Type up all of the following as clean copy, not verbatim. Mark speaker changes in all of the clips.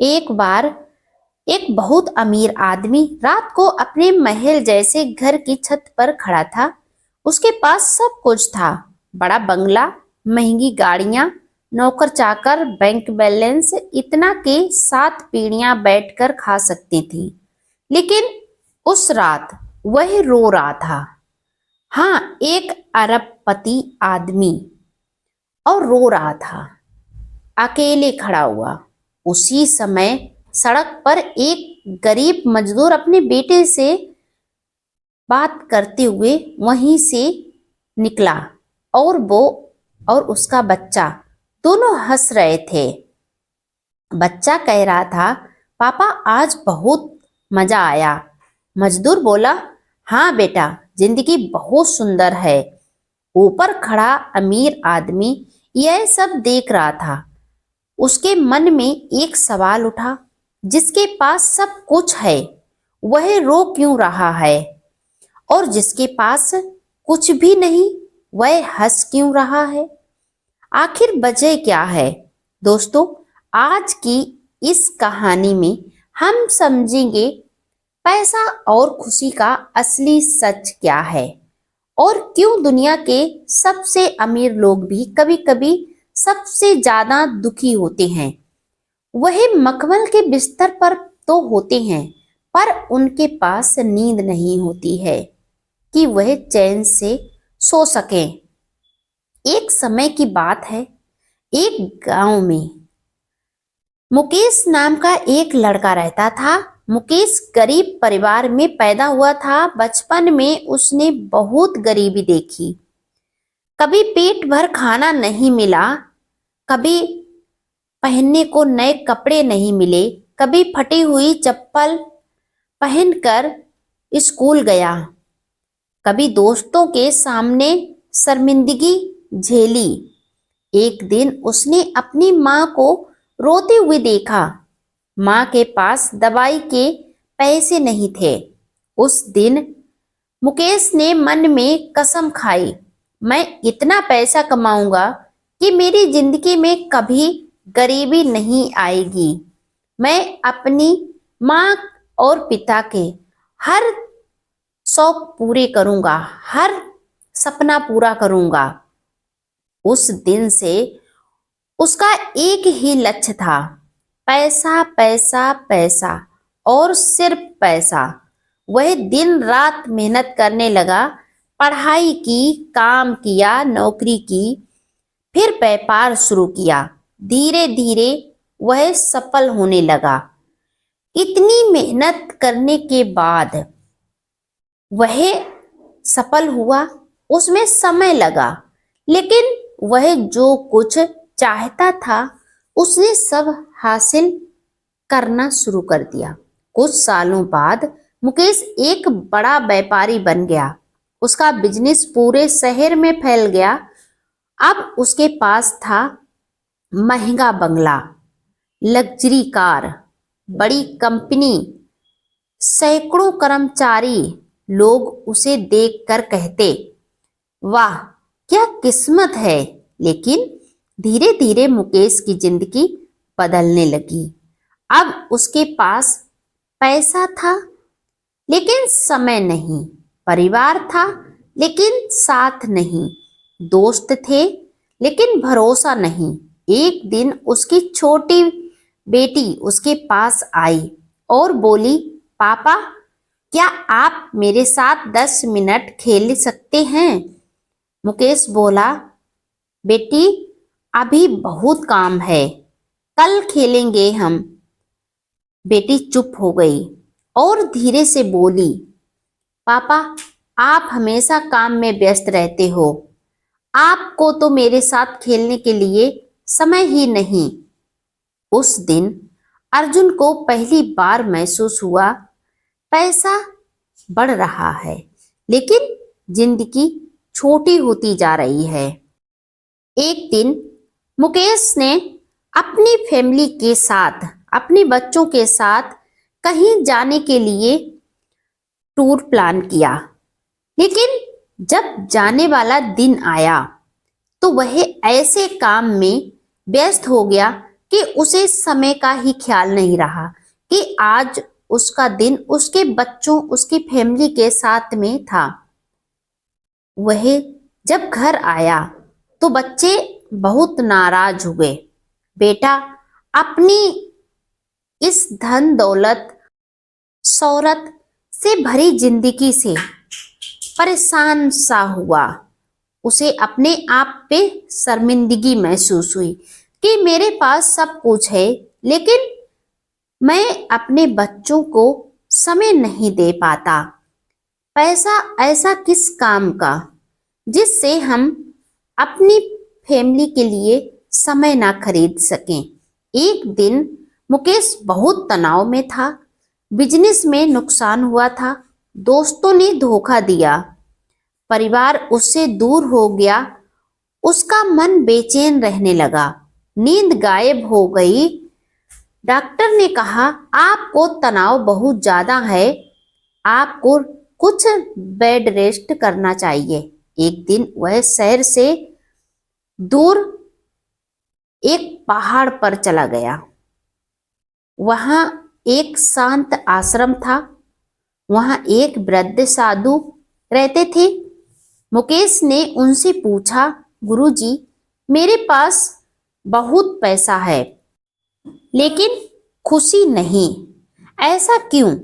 Speaker 1: एक बार एक बहुत अमीर आदमी रात को अपने महल जैसे घर की छत पर खड़ा था। उसके पास सब कुछ था, बड़ा बंगला, महंगी गाड़ियां, नौकर चाकर, बैंक बैलेंस, इतना कि 7 पीढ़ियां बैठकर खा सकती थी। लेकिन उस रात वह रो रहा था। हाँ, एक अरबपति आदमी, और रो रहा था, अकेले खड़ा हुआ। उसी समय सड़क पर एक गरीब मजदूर अपने बेटे से बात करते हुए वहीं से निकला, और वो और उसका बच्चा दोनों हंस रहे थे। बच्चा कह रहा था, पापा आज बहुत मजा आया। मजदूर बोला, हाँ बेटा, जिंदगी बहुत सुंदर है। ऊपर खड़ा अमीर आदमी यह सब देख रहा था। उसके मन में एक सवाल उठा, जिसके पास सब कुछ है वह रो क्यों रहा है, और जिसके पास कुछ भी नहीं वह हंस क्यों रहा है? आखिर वजह क्या है? दोस्तों, आज की इस कहानी में हम समझेंगे पैसा और खुशी का असली सच क्या है, और क्यों दुनिया के सबसे अमीर लोग भी कभी कभी सबसे ज्यादा दुखी होते हैं। वह मखमल के बिस्तर पर तो होते हैं, पर उनके पास नींद नहीं होती है कि वह चैन से सो सकें। एक समय की बात है, एक गांव में मुकेश नाम का एक लड़का रहता था। मुकेश गरीब परिवार में पैदा हुआ था। बचपन में उसने बहुत गरीबी देखी। कभी पेट भर खाना नहीं मिला, कभी पहनने को नए कपड़े नहीं मिले, कभी फटी हुई चप्पल पहनकर स्कूल गया, कभी दोस्तों के सामने शर्मिंदगी झेली। एक दिन उसने अपनी माँ को रोते हुए देखा। माँ के पास दवाई के पैसे नहीं थे। उस दिन मुकेश ने मन में कसम खाई, मैं इतना पैसा कमाऊंगा कि मेरी जिंदगी में कभी गरीबी नहीं आएगी। मैं अपनी माँ और पिता के हर शौक पूरे करूंगा, हर सपना पूरा करूंगा। उस दिन से उसका एक ही लक्ष्य था, पैसा पैसा पैसा और सिर्फ पैसा। वह दिन रात मेहनत करने लगा, पढ़ाई की, काम किया, नौकरी की, फिर व्यापार शुरू किया। धीरे धीरे वह सफल होने लगा। इतनी मेहनत करने के बाद वह सफल हुआ। उसमें समय लगा, लेकिन वह जो कुछ चाहता था उसने सब हासिल करना शुरू कर दिया। कुछ सालों बाद मुकेश एक बड़ा व्यापारी बन गया। उसका बिजनेस पूरे शहर में फैल गया। अब उसके पास था महंगा बंगला, लग्जरी कार, बड़ी कंपनी, सैकड़ों कर्मचारी। लोग उसे देखकर कहते, वाह क्या किस्मत है। लेकिन धीरे धीरे मुकेश की जिंदगी बदलने लगी। अब उसके पास पैसा था, लेकिन समय नहीं, परिवार था, लेकिन साथ नहीं, दोस्त थे, लेकिन भरोसा नहीं। एक दिन उसकी छोटी बेटी उसके पास आई और बोली, पापा क्या आप मेरे साथ 10 मिनट खेल सकते हैं? मुकेश बोला, बेटी अभी बहुत काम है, कल खेलेंगे हम। बेटी चुप हो गई और धीरे से बोली, पापा आप हमेशा काम में व्यस्त रहते हो, आपको तो मेरे साथ खेलने के लिए समय ही नहीं। उस दिन अर्जुन को पहली बार महसूस हुआ, पैसा बढ़ रहा है, लेकिन जिंदगी छोटी होती जा रही है। एक दिन मुकेश ने अपनी फैमिली के साथ, अपने बच्चों के साथ कहीं जाने के लिए टूर प्लान किया। लेकिन जब जाने वाला दिन आया तो वह ऐसे काम में व्यस्त हो गया कि उसे समय का ही ख्याल नहीं रहा कि आज उसका दिन उसके बच्चों, उसकी फैमिली के साथ में था। वह जब घर आया तो बच्चे बहुत नाराज हुए। बेटा, अपनी इस धन दौलत शोहरत से भरी जिंदगी से परेशान सा हुआ। उसे अपने आप पे शर्मिंदगी महसूस हुई कि मेरे पास सब कुछ है, लेकिन मैं अपने बच्चों को समय नहीं दे पाता। पैसा ऐसा किस काम का जिससे हम अपनी फैमिली के लिए समय ना खरीद सकें। एक दिन मुकेश बहुत तनाव में था। बिजनेस में नुकसान हुआ था, दोस्तों ने धोखा दिया, परिवार उससे दूर हो गया। उसका मन बेचैन रहने लगा, नींद गायब हो गई। डॉक्टर ने कहा, आपको तनाव बहुत ज्यादा है, आपको कुछ बेड रेस्ट करना चाहिए। एक दिन वह शहर से दूर एक पहाड़ पर चला गया। वहां एक शांत आश्रम था। वहां एक वृद्ध साधु रहते थे। मुकेश ने उनसे पूछा, गुरुजी, मेरे पास बहुत पैसा है लेकिन खुशी नहीं, ऐसा क्यों?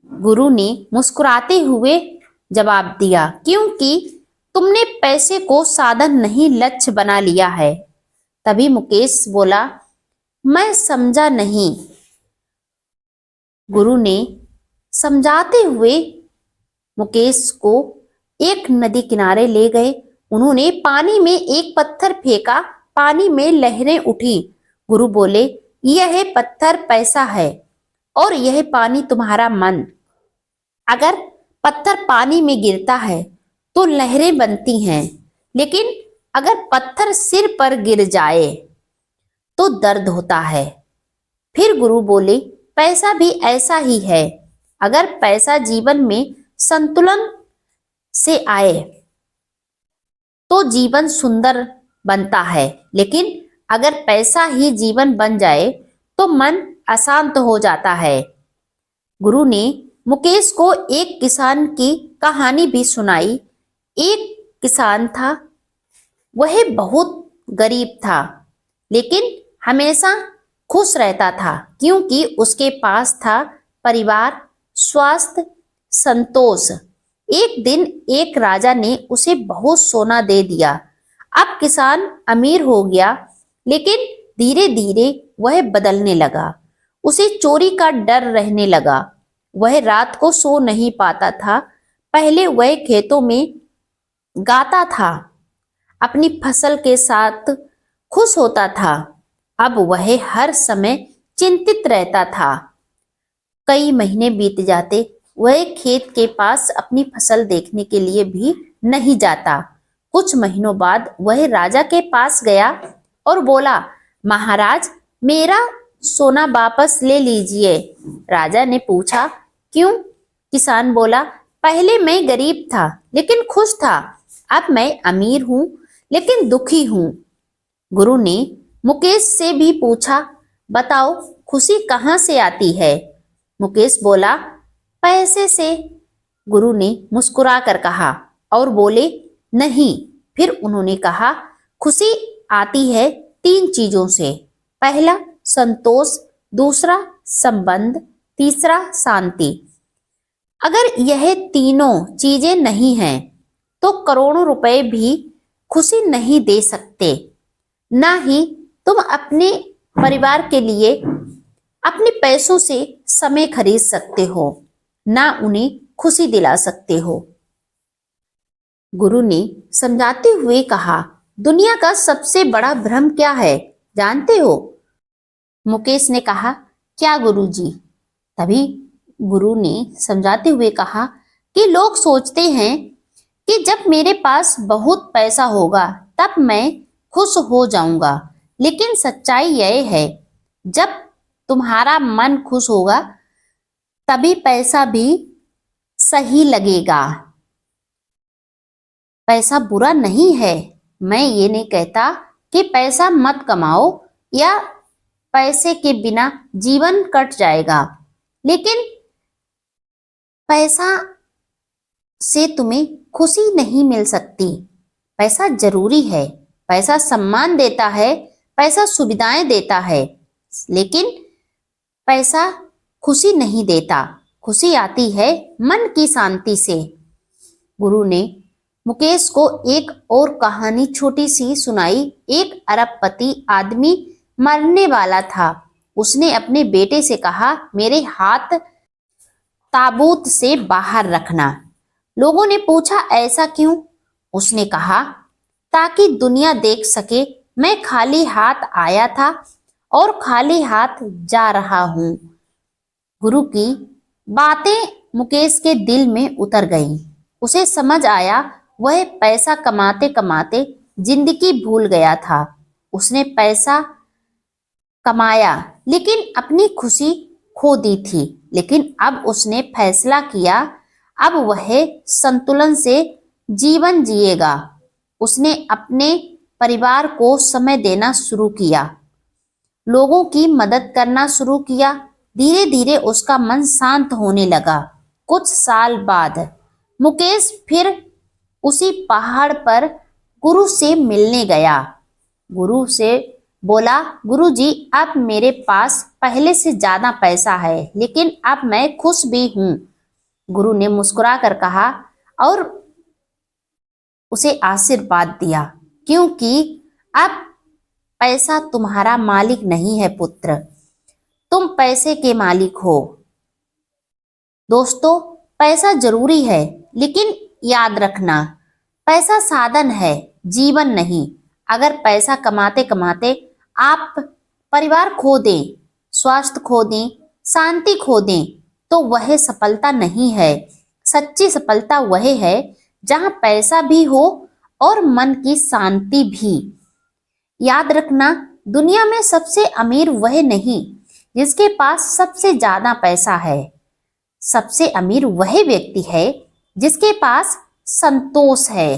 Speaker 1: गुरु ने मुस्कुराते हुए जवाब दिया, क्योंकि तुमने पैसे को साधन नहीं लक्ष्य बना लिया है। तभी मुकेश बोला, मैं समझा नहीं। गुरु ने समझाते हुए मुकेश को एक नदी किनारे ले गए। उन्होंने पानी में एक पत्थर फेंका, पानी में लहरें उठी। गुरु बोले, यह पत्थर पैसा है और यह पानी तुम्हारा मन। अगर पत्थर पानी में गिरता है तो लहरें बनती हैं, लेकिन अगर पत्थर सिर पर गिर जाए तो दर्द होता है। फिर गुरु बोले, पैसा भी ऐसा ही है। अगर पैसा जीवन में संतुलन से आए तो जीवन सुंदर बनता है, लेकिन अगर पैसा ही जीवन बन जाए तो मन अशांत हो जाता है। गुरु ने मुकेश को एक किसान की कहानी भी सुनाई। एक किसान था, वह बहुत गरीब था, लेकिन हमेशा खुश रहता था क्योंकि उसके पास था परिवार, स्वास्थ्य, संतोष। एक दिन एक राजा ने उसे बहुत सोना दे दिया। अब किसान अमीर हो गया, लेकिन धीरे धीरे वह बदलने लगा। उसे चोरी का डर रहने लगा। वह रात को सो नहीं पाता था। पहले वह खेतों में गाता था, अपनी फसल के साथ खुश होता था। अब वह हर समय चिंतित रहता था। कई महीने बीत जाते, वह खेत के पास अपनी फसल देखने के लिए भी नहीं जाता। कुछ महीनों बाद वह राजा के पास गया और बोला, महाराज, मेरा सोना वापस ले लीजिए। राजा ने पूछा, क्यों? किसान बोला, पहले मैं गरीब था लेकिन खुश था, अब मैं अमीर हूं लेकिन दुखी हूं। गुरु ने मुकेश से भी पूछा, बताओ खुशी कहाँ से आती है? मुकेश बोला, पैसे से। गुरु ने मुस्कुरा कर कहा और बोले, नहीं। फिर उन्होंने कहा, खुशी आती है 3 चीजों से। पहला संतोष, दूसरा संबंध, तीसरा शांति। अगर यह तीनों चीजें नहीं हैं तो करोड़ों रुपए भी खुशी नहीं दे सकते। ना ही तुम अपने परिवार के लिए अपने पैसों से समय खरीद सकते हो, ना उन्हें खुशी दिला सकते हो। गुरु ने समझाते हुए कहा, दुनिया का सबसे बड़ा भ्रम क्या है जानते हो? मुकेश ने कहा, क्या गुरुजी? तभी गुरु ने समझाते हुए कहा कि लोग सोचते हैं कि जब मेरे पास बहुत पैसा होगा तब मैं खुश हो जाऊंगा, लेकिन सच्चाई यह है, जब तुम्हारा मन खुश होगा तभी पैसा भी सही लगेगा। पैसा बुरा नहीं है। मैं ये नहीं कहता कि पैसा मत कमाओ या पैसे के बिना जीवन कट जाएगा, लेकिन पैसा से तुम्हें खुशी नहीं मिल सकती। पैसा जरूरी है, पैसा सम्मान देता है, पैसा सुविधाएं देता है, लेकिन पैसा खुशी नहीं देता। खुशी आती है मन की शांति से। गुरु ने मुकेश को एक और कहानी छोटी सी सुनाई। एक अरबपति आदमी मरने वाला था। उसने अपने बेटे से कहा, मेरे हाथ ताबूत से बाहर रखना। लोगों ने पूछा, ऐसा क्यों? उसने कहा, ताकि दुनिया देख सके मैं खाली हाथ आया था और खाली हाथ जा रहा हूं। गुरु की बातें मुकेश के दिल में उतर गईं। उसे समझ आया वह पैसा कमाते कमाते जिंदगी भूल गया था। उसने पैसा कमाया लेकिन अपनी खुशी खो दी थी। लेकिन अब उसने फैसला किया, अब वह संतुलन से जीवन जिएगा। उसने अपने परिवार को समय देना शुरू किया, लोगों की मदद करना शुरू किया। धीरे धीरे उसका मन शांत होने लगा। कुछ साल बाद मुकेश फिर उसी पहाड़ पर गुरु से मिलने गया। गुरु से बोला, गुरु जी, अब मेरे पास पहले से ज्यादा पैसा है, लेकिन अब मैं खुश भी हूं। गुरु ने मुस्कुरा कर कहा और उसे आशीर्वाद दिया, क्योंकि अब पैसा तुम्हारा मालिक नहीं है पुत्र, तुम पैसे के मालिक हो। दोस्तों, पैसा जरूरी है, लेकिन याद रखना, पैसा साधन है, जीवन नहीं। अगर पैसा कमाते कमाते आप परिवार खो दें, स्वास्थ्य खो दें, शांति खो दें, तो वह सफलता नहीं है। सच्ची सफलता वह है जहां पैसा भी हो और मन की शांति भी। याद रखना, दुनिया में सबसे अमीर वह नहीं जिसके पास सबसे ज्यादा पैसा है। सबसे अमीर वह व्यक्ति है जिसके पास संतोष है।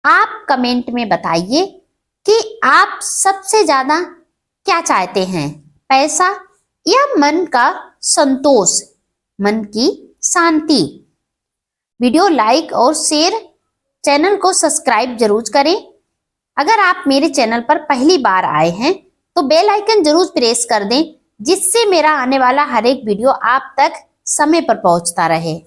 Speaker 1: आप कमेंट में बताइए कि आप सबसे ज्यादा क्या चाहते हैं, पैसा या मन का संतोष, मन की शांति। वीडियो लाइक और शेयर, चैनल को सब्सक्राइब जरूर करें। अगर आप मेरे चैनल पर पहली बार आए हैं तो बेल आइकन जरूर प्रेस कर दें, जिससे मेरा आने वाला हर एक वीडियो आप तक समय पर पहुंचता रहे।